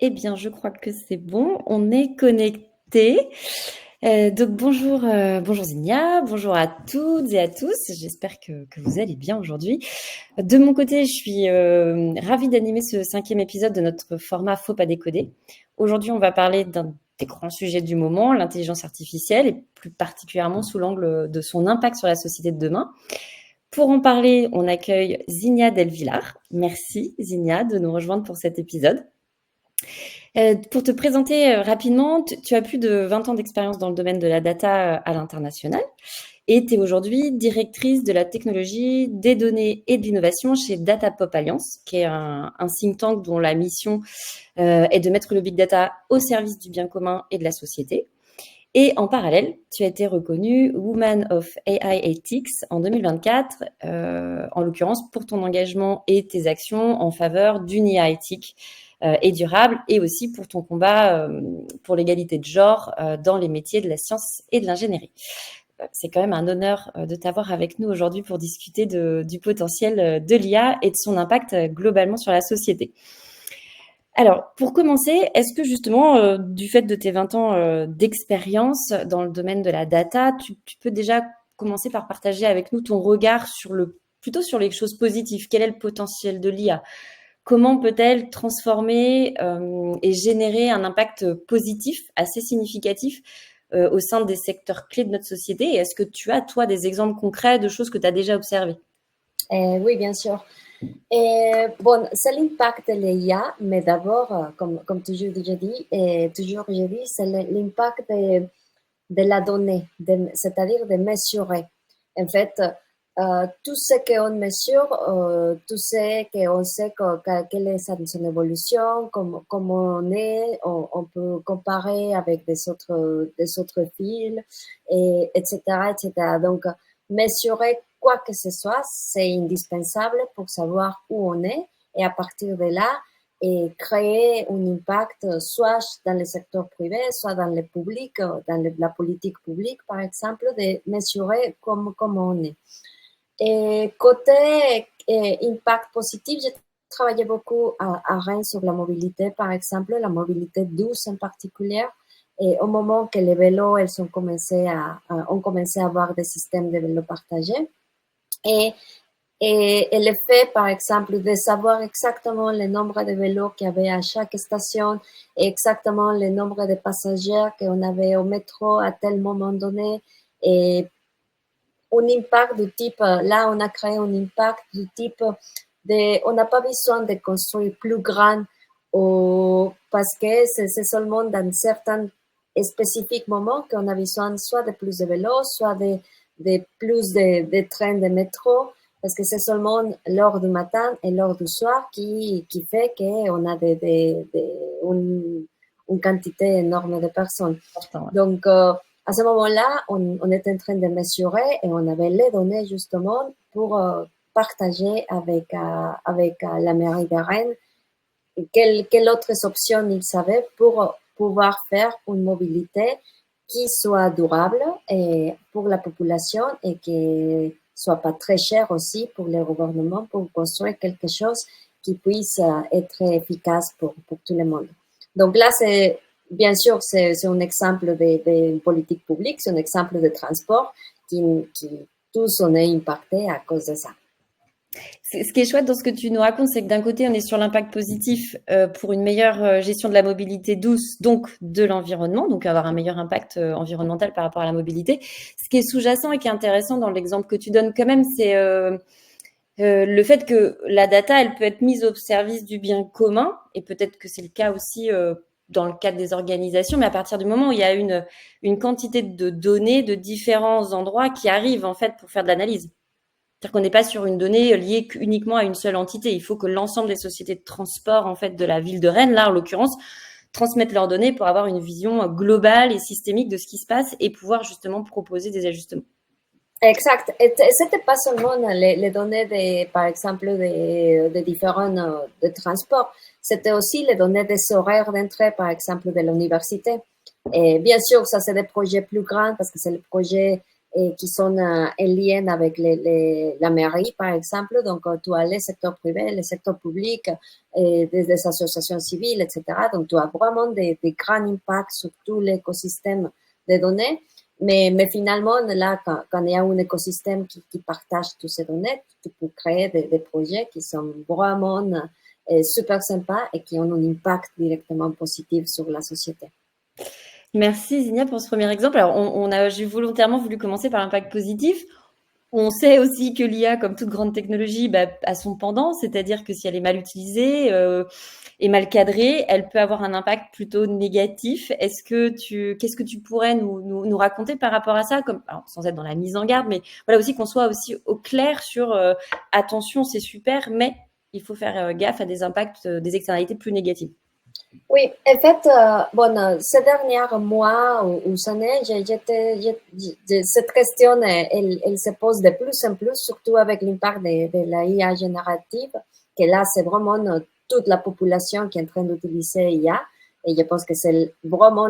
Eh bien, je crois que c'est bon, on est connecté. Donc bonjour Zinia, bonjour à toutes et à tous. J'espère que vous allez bien aujourd'hui. De mon côté, je suis ravie d'animer ce 5e épisode de notre format Faut pas décoder. Aujourd'hui, on va parler d'un des grands sujets du moment, l'intelligence artificielle, et plus particulièrement sous l'angle de son impact sur la société de demain. Pour en parler, on accueille Zinia Delvillar. Merci Zinia de nous rejoindre pour cet épisode. Pour te présenter rapidement, tu as plus de 20 ans d'expérience dans le domaine de la data à l'international et tu es aujourd'hui directrice de la technologie, des données et de l'innovation chez Datapop Alliance, qui est un think tank dont la mission est de mettre le big data au service du bien commun et de la société. Et en parallèle, tu as été reconnue Woman of AI Ethics en 2024, en l'occurrence pour ton engagement et tes actions en faveur d'une IA éthique et durable, et aussi pour ton combat pour l'égalité de genre dans les métiers de la science et de l'ingénierie. C'est quand même un honneur de t'avoir avec nous aujourd'hui pour discuter du potentiel de l'IA et de son impact globalement sur la société. Alors, pour commencer, est-ce que justement, du fait de tes 20 ans d'expérience dans le domaine de la data, tu peux déjà commencer par partager avec nous ton regard plutôt sur les choses positives? Quel est le potentiel de l'IA? Comment peut-elle transformer et générer un impact positif, assez significatif, au sein des secteurs clés de notre société? Et est-ce que tu as, toi, des exemples concrets de choses que tu as déjà observées? Oui, bien sûr. Bon, c'est l'impact de l'IA, mais d'abord, comme toujours déjà dit, j'ai dit, c'est l'impact de la donnée, c'est-à-dire de mesurer. En fait, tout ce qu'on mesure, tout ce qu'on sait quelle est son évolution, comment on est, on peut comparer avec des autres fils, etc., etc. Donc, mesurer quoi que ce soit, c'est indispensable pour savoir où on est et à partir de là, et créer un impact soit dans le secteur privé, soit dans le public, dans la politique publique, par exemple, de mesurer comment on est. Et côté impact positif, j'ai travaillé beaucoup à Rennes sur la mobilité, par exemple, la mobilité douce en particulier. Et au moment que les vélos elles ont commencé à avoir des systèmes de vélos partagés. Et et le fait, par exemple, de savoir exactement le nombre de vélos qu'il y avait à chaque station et exactement le nombre de passagers qu'on avait au métro à tel moment donné et un impact du type, là on a créé un impact du type on n'a pas besoin de construire plus grand parce que c'est seulement dans certains spécifiques moments qu'on a besoin soit de plus de vélos, soit de plus de trains de métro, parce que c'est seulement l'heure du matin et l'heure du soir qui fait qu'on a une quantité énorme de personnes. Donc, à ce moment-là, on était en train de mesurer et on avait les données justement pour partager avec la mairie de Rennes quelles autres options ils avaient pour pouvoir faire une mobilité qui soit durable et pour la population et qui soit pas très cher aussi pour les gouvernements pour construire quelque chose qui puisse être efficace pour tout le monde. Donc là, bien sûr, c'est un exemple de politique publique, c'est un exemple de transport qui tous on est impactés à cause de ça. Ce qui est chouette dans ce que tu nous racontes, c'est que d'un côté, on est sur l'impact positif pour une meilleure gestion de la mobilité douce, donc de l'environnement, donc avoir un meilleur impact environnemental par rapport à la mobilité. Ce qui est sous-jacent et qui est intéressant dans l'exemple que tu donnes quand même, c'est le fait que la data, elle peut être mise au service du bien commun, et peut-être que c'est le cas aussi dans le cadre des organisations, mais à partir du moment où il y a une quantité de données de différents endroits qui arrivent en fait pour faire de l'analyse. C'est-à-dire qu'on n'est pas sur une donnée liée uniquement à une seule entité. Il faut que l'ensemble des sociétés de transport en fait de la ville de Rennes, là en l'occurrence, transmettent leurs données pour avoir une vision globale et systémique de ce qui se passe et pouvoir justement proposer des ajustements. Exact. Et c'était pas seulement les données par exemple, des différents de transport. C'était aussi les données des horaires d'entrée, par exemple, de l'université. Et bien sûr, ça, c'est des projets plus grands parce que c'est le projet et qui sont en lien avec la mairie, par exemple. Donc, tu as le secteur privé, le secteur public, et des associations civiles, etc. Donc, tu as vraiment des grands impacts sur tout l'écosystème des données. Mais finalement, là, quand il y a un écosystème qui partage toutes ces données, tu peux créer des projets qui sont vraiment super sympas et qui ont un impact directement positif sur la société. Merci Zinia pour ce premier exemple. Alors, j'ai volontairement voulu commencer par l'impact positif. On sait aussi que l'IA, comme toute grande technologie, a son pendant, c'est-à-dire que si elle est mal utilisée et mal cadrée, elle peut avoir un impact plutôt négatif. Qu'est-ce que tu pourrais nous raconter par rapport à ça, alors, sans être dans la mise en garde, mais voilà aussi qu'on soit aussi au clair sur attention, c'est super, mais il faut faire gaffe à des impacts, des externalités plus négatives. Oui, en fait, ces derniers mois ou années, cette question, elle se pose de plus en plus, surtout avec l'impact de la IA générative, que là, c'est vraiment toute la population qui est en train d'utiliser IA. Et je pense que c'est vraiment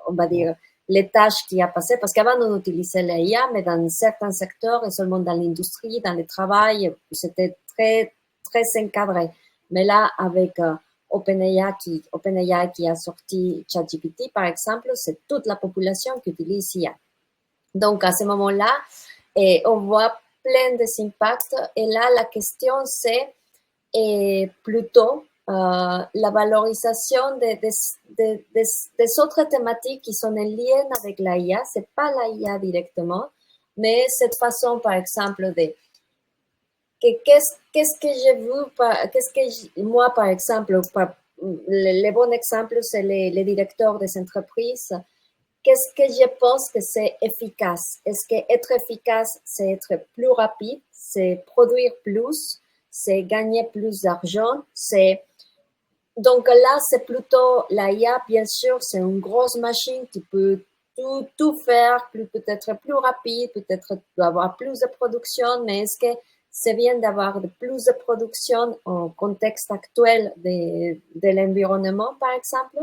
on va dire, les tâches qui a passé, parce qu'avant, on utilisait la IA, mais dans certains secteurs, et seulement dans l'industrie, dans le travail, c'était très, très encadré. Mais là, avec OpenAI qui a sorti ChatGPT, par exemple, c'est toute la population qui utilise IA. Donc, à ce moment-là, on voit plein d'impacts. Et là, la question, c'est plutôt la valorisation des autres thématiques qui sont en lien avec la IA. Ce n'est pas la IA directement, mais cette façon, par exemple, qu'est-ce que j'ai vu, moi, par exemple, le bon exemple, c'est les directeurs des entreprises. Qu'est-ce que je pense que c'est efficace? Est-ce que être efficace, c'est être plus rapide, c'est produire plus, c'est gagner plus d'argent, donc là, c'est plutôt la IA, bien sûr, c'est une grosse machine qui peut tout faire, peut-être plus rapide, peut-être avoir plus de production, mais est-ce que c'est bien d'avoir plus de production au contexte actuel de l'environnement, par exemple?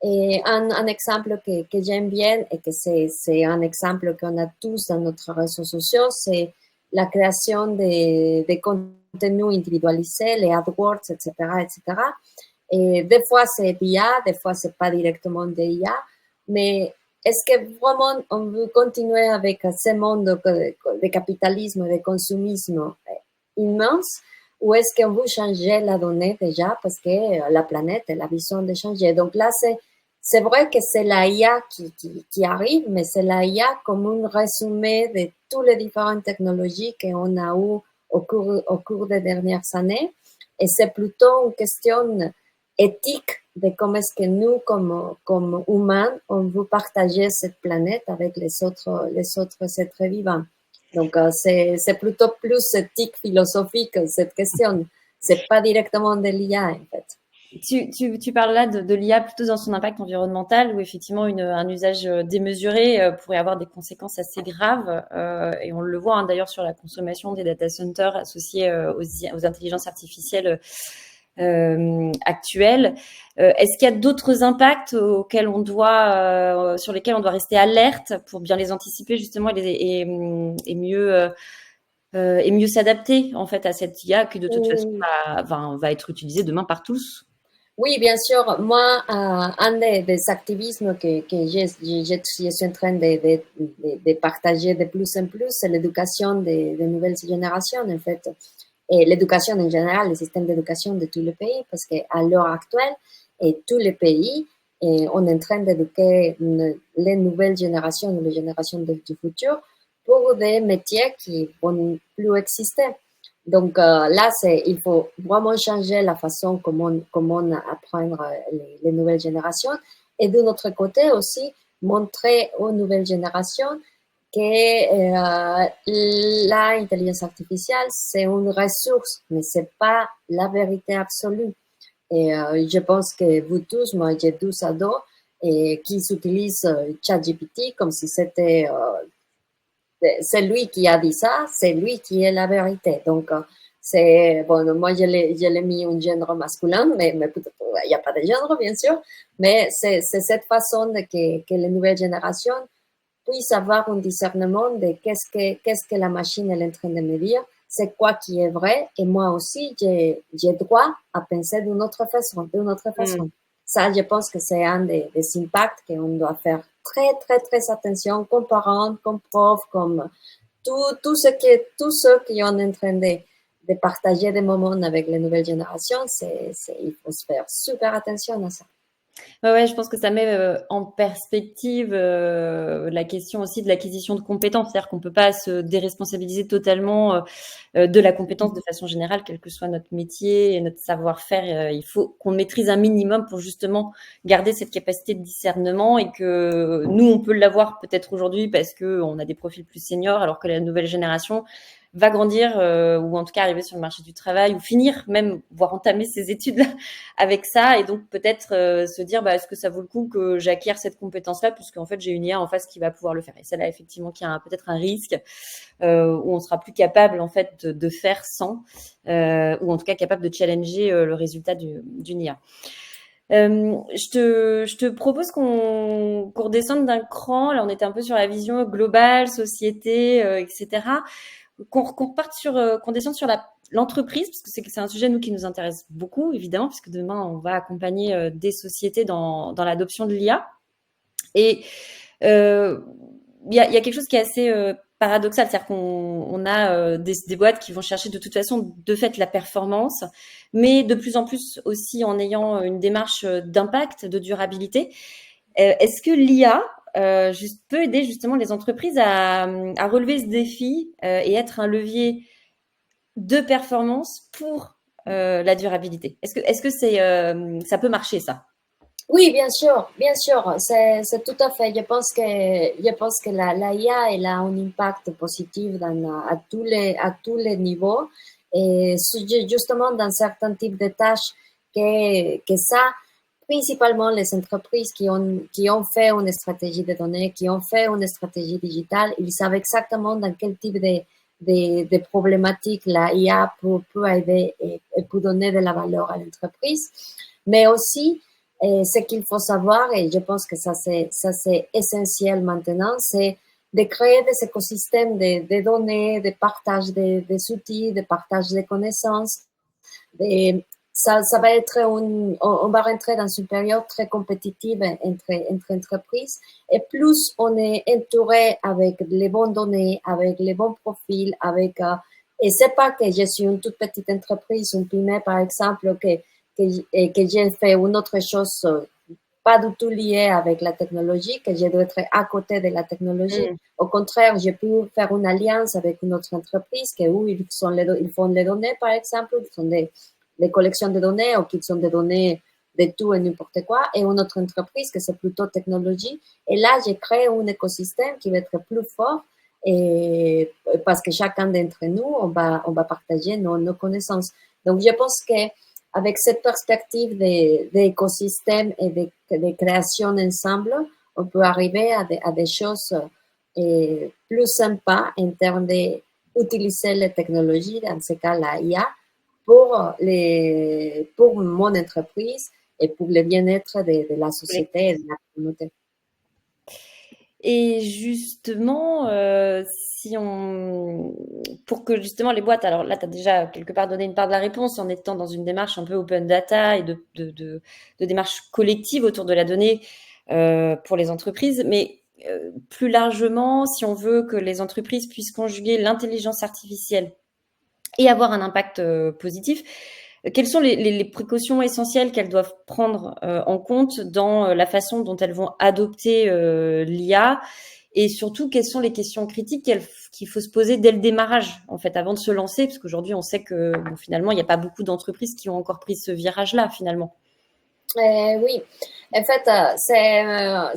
Et un exemple que j'aime bien et que c'est un exemple qu'on a tous dans notre réseaux sociaux, c'est la création des contenus individualisés, les AdWords, etc., etc. Et des fois, c'est d'IA, des fois, c'est pas directement d'IA. Mais est-ce que vraiment on veut continuer avec ce monde de capitalisme, de consumisme immense, ou est-ce qu'on veut changer la donnée déjà parce que la planète a la vision de changer? Donc là, c'est vrai que c'est la IA qui arrive, mais c'est la IA comme un résumé de toutes les différentes technologies qu'on a eues au cours des dernières années. Et c'est plutôt une question éthique de comment est-ce que nous, comme humains, on veut partager cette planète avec les autres êtres vivants. Donc, c'est plutôt plus éthique, philosophique, cette question. C'est pas directement de l'IA, en fait. Tu parles là de l'IA plutôt dans son impact environnemental, où effectivement un usage démesuré pourrait avoir des conséquences assez graves. Et on le voit d'ailleurs sur la consommation des data centers associés aux intelligences artificielles actuelles. Est-ce qu'il y a d'autres impacts sur lesquels on doit rester alerte pour bien les anticiper justement et mieux s'adapter en fait à cette IA qui de toute façon va être utilisée demain par tous? Oui, bien sûr. Moi, un des activismes que je suis en train de partager de plus en plus, c'est l'éducation des nouvelles générations, en fait. Et l'éducation en général, le système d'éducation de tous les pays, parce qu'à l'heure actuelle, tous les pays, on est en train d'éduquer les nouvelles générations, les générations du futur, pour des métiers qui vont plus exister. Donc là, il faut vraiment changer la façon comment apprendre les nouvelles générations. Et de notre côté aussi, montrer aux nouvelles générations que l'intelligence artificielle, c'est une ressource, mais c'est pas la vérité absolue. Et je pense que vous tous, moi j'ai 12 ados qui utilisent ChatGPT comme si c'était c'est lui qui a dit ça, c'est lui qui est la vérité. Donc, c'est, bon, moi, je l'ai mis un genre masculin, mais peut-être, il n'y a pas de genre, bien sûr, mais c'est cette façon que les nouvelles générations puisse avoir un discernement de qu'est-ce que la machine elle est en train de me dire, c'est quoi qui est vrai, et moi aussi, j'ai droit à penser d'une autre façon, d'une autre façon. Ça, je pense que c'est un des impacts qu'on doit faire très, très, très attention comme parents, comme profs, comme tous ceux qui sont en train de partager des moments avec les nouvelles générations, il faut se faire super attention à ça. Ouais, je pense que ça met en perspective la question aussi de l'acquisition de compétences. C'est-à-dire qu'on peut pas se déresponsabiliser totalement de la compétence de façon générale, quel que soit notre métier et notre savoir-faire. Il faut qu'on maîtrise un minimum pour justement garder cette capacité de discernement et que nous, on peut l'avoir peut-être aujourd'hui parce qu'on a des profils plus seniors, alors que la nouvelle génération va grandir ou en tout cas arriver sur le marché du travail ou finir même, voire entamer ses études avec ça et donc peut-être se dire est-ce que ça vaut le coup que j'acquière cette compétence-là puisqu'en fait j'ai une IA en face qui va pouvoir le faire. Et c'est là effectivement qu'il y a peut-être un risque où on sera plus capable en fait de faire sans ou en tout cas capable de challenger le résultat d'une IA. Je te propose qu'on redescende d'un cran. Là, on était un peu sur la vision globale, société, etc. Qu'on reparte qu'on descende sur l'entreprise, parce que c'est un sujet, nous, qui nous intéresse beaucoup, évidemment, puisque demain, on va accompagner des sociétés dans l'adoption de l'IA. Et il y a quelque chose qui est assez paradoxal, c'est-à-dire qu'on a des boîtes qui vont chercher de toute façon, de fait, la performance, mais de plus en plus aussi en ayant une démarche d'impact, de durabilité. Est-ce que l'IA peut aider justement les entreprises à relever ce défi et être un levier de performance pour la durabilité? Est-ce que ça peut marcher ça? Oui, bien sûr, c'est tout à fait. Je pense que la IA, elle a un impact positif à tous les niveaux. Et justement, dans certains types de tâches que ça, principalement les entreprises qui ont fait une stratégie de données, qui ont fait une stratégie digitale, ils savent exactement dans quel type de problématiques la IA peut aider et peut donner de la valeur à l'entreprise. Mais aussi, et ce qu'il faut savoir, et je pense que ça c'est essentiel maintenant, c'est de créer des écosystèmes de données, de partage des outils, de partage des connaissances. Et ça va être on va rentrer dans une période très compétitive entre entreprises. Et plus on est entouré avec les bonnes données, avec les bons profils, et c'est pas que je suis une toute petite entreprise, une PYME par exemple, que j'ai fait une autre chose pas du tout liée avec la technologie, que je dois être à côté de la technologie. Au contraire, j'ai pu faire une alliance avec une autre entreprise où ils font les données, par exemple, ils font des collections de données ou qu'ils sont des données de tout et n'importe quoi, et une autre entreprise que c'est plutôt technologie. Et là, j'ai créé un écosystème qui va être plus fort et parce que chacun d'entre nous, on va partager nos connaissances. Donc, je pense que avec cette perspective d'écosystème et de création ensemble, on peut arriver à des choses plus sympas en termes d'utiliser les technologies, dans ce cas la IA, pour mon entreprise et pour le bien-être de la société et de la communauté. Et justement, pour que justement les boîtes, alors là, tu as déjà quelque part donné une part de la réponse en étant dans une démarche un peu open data et de démarche collective autour de la donnée pour les entreprises, mais plus largement, si on veut que les entreprises puissent conjuguer l'intelligence artificielle et avoir un impact positif, quelles sont les précautions essentielles qu'elles doivent prendre en compte dans la façon dont elles vont adopter l'IA et surtout quelles sont les questions critiques qu'il faut se poser dès le démarrage en fait avant de se lancer parce qu'aujourd'hui on sait que finalement il n'y a pas beaucoup d'entreprises qui ont encore pris ce virage-là finalement. Oui, en fait, c'est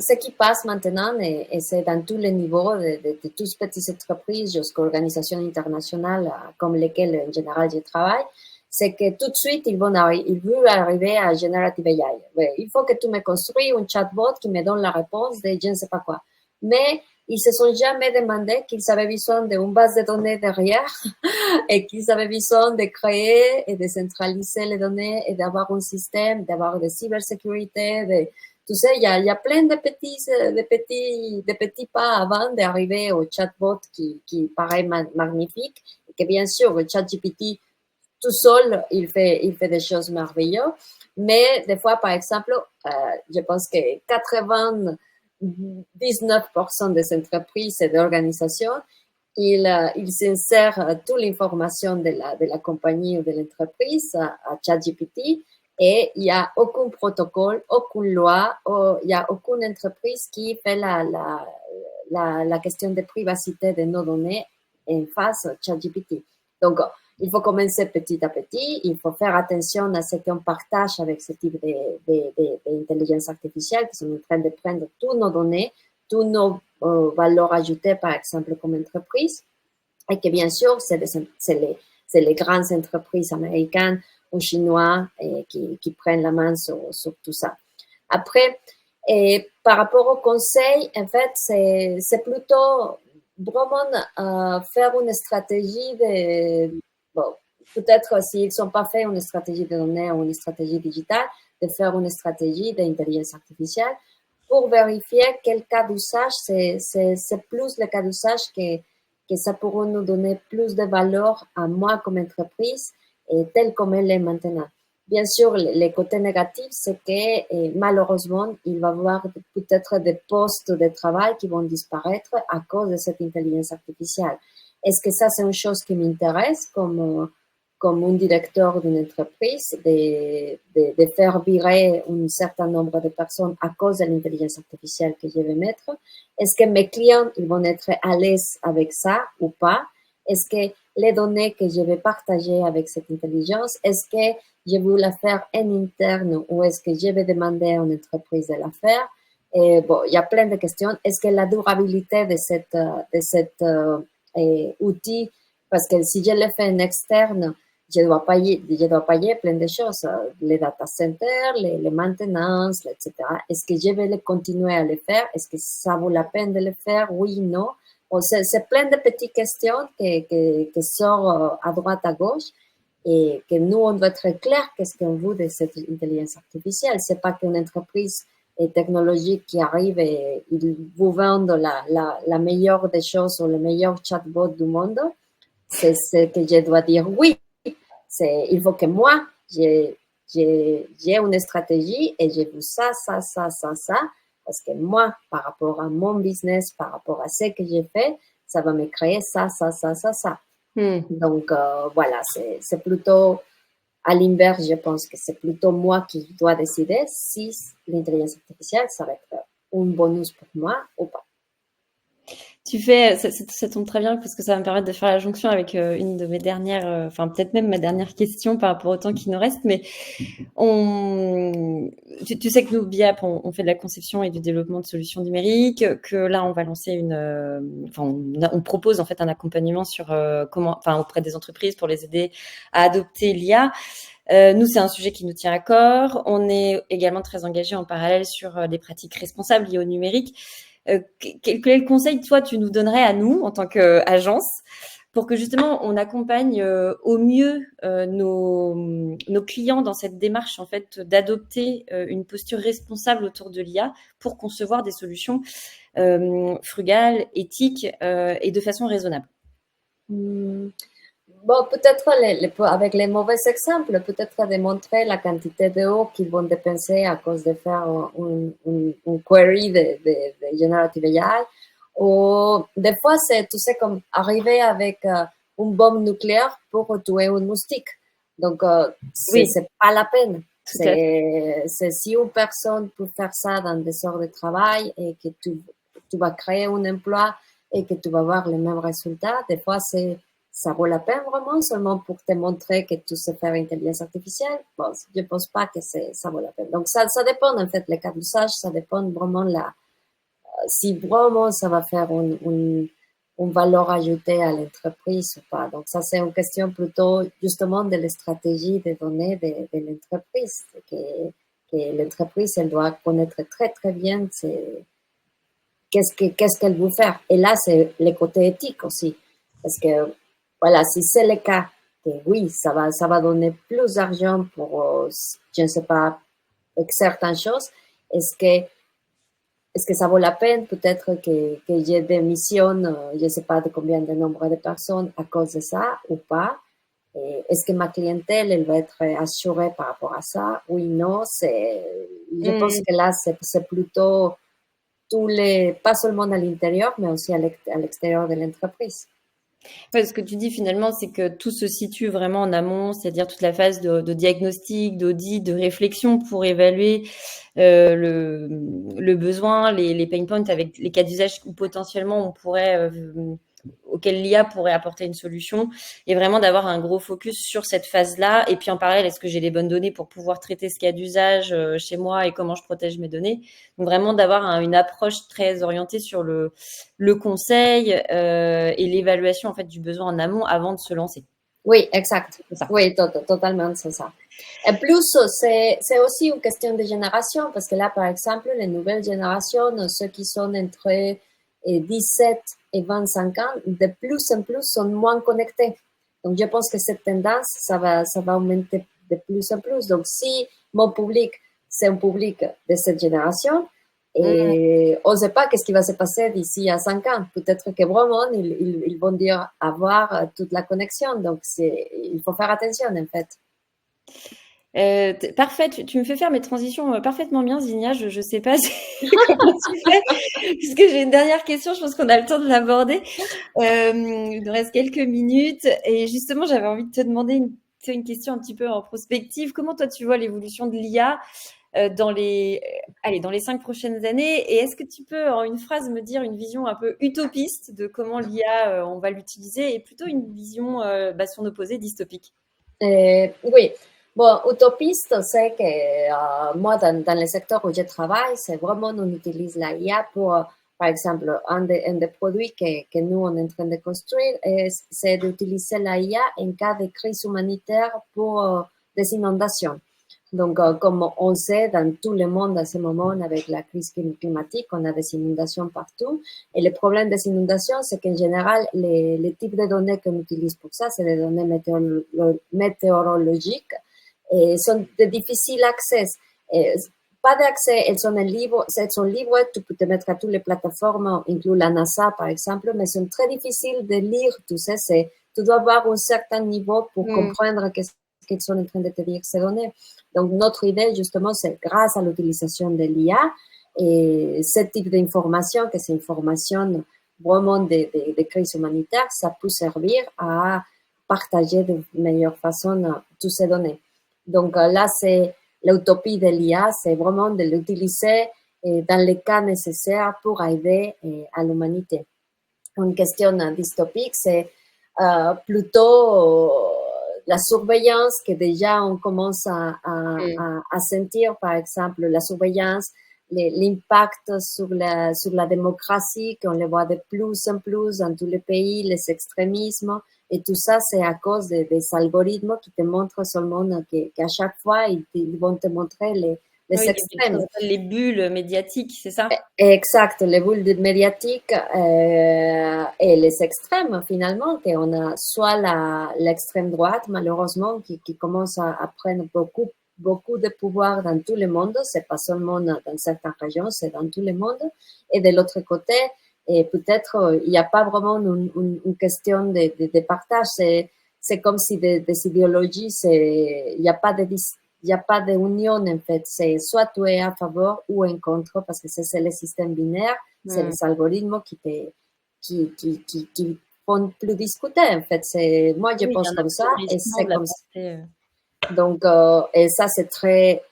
ce qui passe maintenant et c'est dans tous les niveaux, de toutes petites entreprises jusqu'aux organisations internationales comme lesquelles en général je travaille, c'est que tout de suite ils veulent arriver à Generative AI. Ouais, il faut que tu me construis un chatbot qui me donne la réponse de je ne sais pas quoi. Mais ils se sont jamais demandé qu'ils avaient besoin d'une base de données derrière et qu'ils avaient besoin de créer et de centraliser les données et d'avoir un système, d'avoir de cybersécurité, tu sais, il y a plein de petits pas avant d'arriver au chatbot qui paraît magnifique. Et que bien sûr, le ChatGPT tout seul, il fait des choses merveilleuses. Mais des fois, par exemple, je pense que 99% des entreprises et d'organisations, ils insèrent toute l'information de la compagnie ou de l'entreprise à ChatGPT et il n'y a aucun protocole, aucune loi, il n'y a aucune entreprise qui fait la question de privacité de nos données en face à ChatGPT. Donc, il faut commencer petit à petit, il faut faire attention à ce qu'on partage avec ce type d'intelligence artificielle qui sont en train de prendre toutes nos données, toutes nos valeurs ajoutées, par exemple, comme entreprise. Et que bien sûr, c'est les grandes entreprises américaines ou chinoises qui prennent la main sur tout ça. Après, par rapport au conseil, en fait, c'est plutôt vraiment faire une stratégie de, bon, peut-être s'ils ne sont pas fait une stratégie de données ou une stratégie digitale, de faire une stratégie d'intelligence artificielle pour vérifier quel cas d'usage, c'est plus le cas d'usage que ça pourrait nous donner plus de valeur à moi comme entreprise et telle comme elle est maintenant. Bien sûr, les côtés négatifs, c'est que malheureusement, il va y avoir peut-être des postes de travail qui vont disparaître à cause de cette intelligence artificielle. Est-ce que ça, c'est une chose qui m'intéresse comme un directeur d'une entreprise, de faire virer un certain nombre de personnes à cause de l'intelligence artificielle que je vais mettre? Est-ce que mes clients ils vont être à l'aise avec ça ou pas? Est-ce que les données que je vais partager avec cette intelligence, est-ce que je vais la faire en interne ou est-ce que je vais demander à une entreprise de la faire? Et bon, il y a plein de questions. Est-ce que la durabilité de cet outil, parce que si je le fais en externe, je dois payer plein de choses, les data centers, les maintenances, etc. Est-ce que je vais continuer à le faire? Est-ce que ça vaut la peine de le faire? Oui, non. Bon, c'est plein de petites questions qui sortent à droite, à gauche et que nous, on doit être clair qu'est-ce qu'on veut de cette intelligence artificielle. C'est pas qu'une entreprise technologique qui arrive et ils vous vendent la meilleure des choses ou le meilleur chatbot du monde. C'est ce que je dois dire oui. Il faut que moi, j'ai une stratégie et j'ai vu ça, parce que moi, par rapport à mon business, par rapport à ce que j'ai fait, ça va me créer ça. Donc, voilà, c'est plutôt à l'inverse, je pense que c'est plutôt moi qui dois décider si l'intelligence artificielle, ça va être un bonus pour moi ou pas. Tu fais, ça tombe très bien parce que ça va me permettre de faire la jonction avec une de mes dernières, enfin peut-être même ma dernière question par rapport au temps qui nous reste. Mais tu sais que nous, BIAP, on fait de la conception et du développement de solutions numériques, que là, on va lancer on propose en fait un accompagnement sur auprès des entreprises pour les aider à adopter l'IA. Nous, c'est un sujet qui nous tient à corps. On est également très engagé en parallèle sur des pratiques responsables liées au numérique. Quel conseil, toi, tu nous donnerais à nous, en tant qu'agence, pour que justement on accompagne au mieux nos clients dans cette démarche en fait d'adopter une posture responsable autour de l'IA pour concevoir des solutions frugales, éthiques et de façon raisonnable? Bon, peut-être avec les mauvais exemples, peut-être démontrer la quantité d'eau qu'ils vont dépenser à cause de faire une query de Generative AI. Ou des fois, c'est, tu sais, comme arriver avec une bombe nucléaire pour tuer un moustique. Donc, Oui, c'est pas la peine. tout à fait. C'est si une personne peut faire ça dans des heures de travail et que tu vas créer un emploi et que tu vas avoir les mêmes résultats, des fois, ça vaut la peine vraiment seulement pour te montrer que tu sais faire intelligence artificielle. Bon, je pense pas que ça vaut la peine. Donc, ça dépend, en fait, les cas d'usage, ça dépend vraiment si vraiment ça va faire une valeur ajoutée à l'entreprise ou pas. Donc, ça, c'est une question plutôt, justement, de la stratégie des données de l'entreprise, que l'entreprise, elle doit connaître très, très bien qu'est-ce qu'elle veut faire. Et là, c'est le côté éthique aussi. Parce que, voilà, si c'est le cas, que oui, ça va donner plus d'argent pour, je ne sais pas, certaines choses, Est-ce que, est-ce que ça vaut la peine peut-être que j'ai des missions, je ne sais pas de combien de nombre de personnes à cause de ça ou pas? Et est-ce que ma clientèle, elle va être assurée par rapport à ça? Oui, non, je pense que là, c'est plutôt pas seulement à l'intérieur, mais aussi à l'extérieur de l'entreprise. Ouais, ce que tu dis finalement, c'est que tout se situe vraiment en amont, c'est-à-dire toute la phase de diagnostic, d'audit, de réflexion pour évaluer le besoin, les pain points avec les cas d'usage où potentiellement on pourrait auquel l'IA pourrait apporter une solution, et vraiment d'avoir un gros focus sur cette phase-là. Et puis en parallèle, est-ce que j'ai les bonnes données pour pouvoir traiter ce cas d'usage chez moi et comment je protège mes données. Donc vraiment d'avoir une approche très orientée sur le conseil et l'évaluation en fait du besoin en amont avant de se lancer. Oui, exact. C'est ça. Oui, totalement, c'est ça. Et plus, c'est aussi une question de génération, parce que là, par exemple, les nouvelles générations, ceux qui sont entre 17 et 25 ans, de plus en plus sont moins connectés. Donc, je pense que cette tendance, ça va augmenter de plus en plus. Donc, si mon public, c'est un public de cette génération, et on ne sait pas qu'est-ce qui va se passer d'ici à 5 ans. Peut-être que vraiment, ils vont dire avoir toute la connexion. Donc, il faut faire attention, en fait. Parfait, tu me fais faire mes transitions parfaitement bien, Zinia. Je sais pas comment tu fais, puisque j'ai une dernière question. Je pense qu'on a le temps de l'aborder. Il nous reste quelques minutes, et justement, j'avais envie de te demander une question un petit peu en prospective. Comment toi tu vois l'évolution de l'IA dans les 5 prochaines années? Et est-ce que tu peux, en une phrase, me dire une vision un peu utopiste de comment l'IA, on va l'utiliser, et plutôt une vision, son opposé, dystopique? Oui, bon, utopiste, c'est que moi, dans le secteur où je travaille, c'est vraiment, on utilise la IA pour, par exemple, un des produits que nous, on est en train de construire, c'est d'utiliser la IA en cas de crise humanitaire pour des inondations. Donc, comme on sait, dans tout le monde à ce moment, avec la crise climatique, on a des inondations partout. Et le problème des inondations, c'est qu'en général, les types de données qu'on utilise pour ça, c'est des données météorologiques et sont de difficile accès. Et pas d'accès, elles sont libres, tu peux te mettre à toutes les plateformes, inclus la NASA par exemple, mais sont très difficiles de lire, tu sais, tu dois avoir un certain niveau pour comprendre qu'est-ce qu'ils sont en train de te dire ces données. Donc, notre idée, justement, c'est grâce à l'utilisation de l'IA et ce type d'information, que c'est information vraiment des crises humanitaires, ça peut servir à partager de meilleure façon toutes ces données. Donc, là, c'est l'utopie de l'IA, c'est vraiment de l'utiliser dans les cas nécessaires pour aider à l'humanité. Une question dystopique, c'est plutôt la surveillance que déjà on commence à sentir, par exemple, la surveillance, l'impact sur la démocratie, qu'on le voit de plus en plus dans tous les pays, les extrémismes, et tout ça, c'est à cause des algorithmes qui te montrent seulement qu'à chaque fois, ils vont te montrer les Oui, extrêmes. les bulles médiatiques, c'est ça? Exact, les bulles médiatiques et les extrêmes, finalement, qu'on a soit l'extrême droite, malheureusement, qui commence à prendre beaucoup de pouvoir dans tout le monde. C'est pas seulement dans certaines régions, c'est dans tout le monde. Et de l'autre côté, et peut-être il n'y a pas vraiment une question de partage. C'est comme si des idéologies, il n'y a pas il n'y a pas d'union en fait. C'est soit tu es à faveur ou en contre parce que c'est le système binaire, c'est les algorithmes qui font plus discuter en fait. Moi je Oui, il y a pense un comme ça et appauvrissement c'est de la comme ça. pensée. Donc et ça c'est très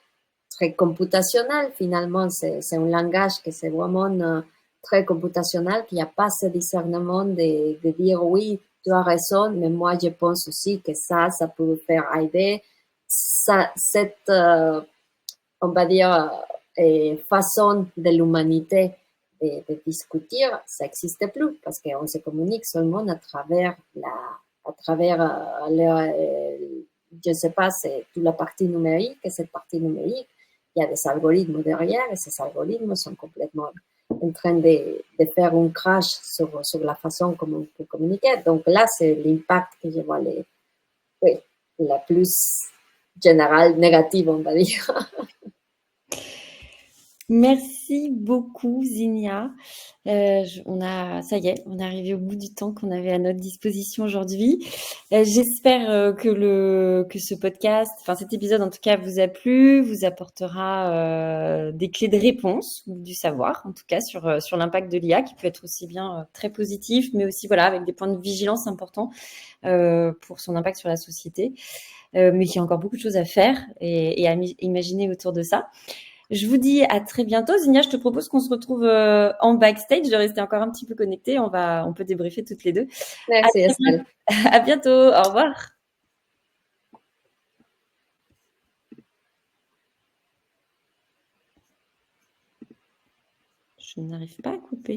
très computationnel finalement. C'est un langage que c'est vraiment très computationnel, qu'il n'y a pas ce discernement de dire oui, tu as raison, mais moi je pense aussi que ça peut faire aider. Cette, on va dire, façon de l'humanité de discuter, ça n'existe plus parce qu'on se communique seulement à travers je ne sais pas, c'est toute la partie numérique, et cette partie numérique, il y a des algorithmes derrière, et ces algorithmes sont complètement en train de faire un crash sur la façon comme on peut communiquer. Donc là, c'est l'impact que je vois oui, la plus générale négative, on va dire. Merci beaucoup, Zinia. Ça y est, on est arrivé au bout du temps qu'on avait à notre disposition aujourd'hui. J'espère que ce podcast, enfin cet épisode en tout cas, vous a plu, vous apportera des clés de réponse ou du savoir, en tout cas sur l'impact de l'IA, qui peut être aussi bien très positif, mais aussi voilà avec des points de vigilance importants pour son impact sur la société, mais qu'il y a encore beaucoup de choses à faire et à imaginer autour de ça. Je vous dis à très bientôt. Zinia, je te propose qu'on se retrouve en backstage, de rester encore un petit peu connectés. On peut débriefer toutes les deux. À Merci, très Estelle. bientôt. À bientôt. Au revoir. Je n'arrive pas à couper.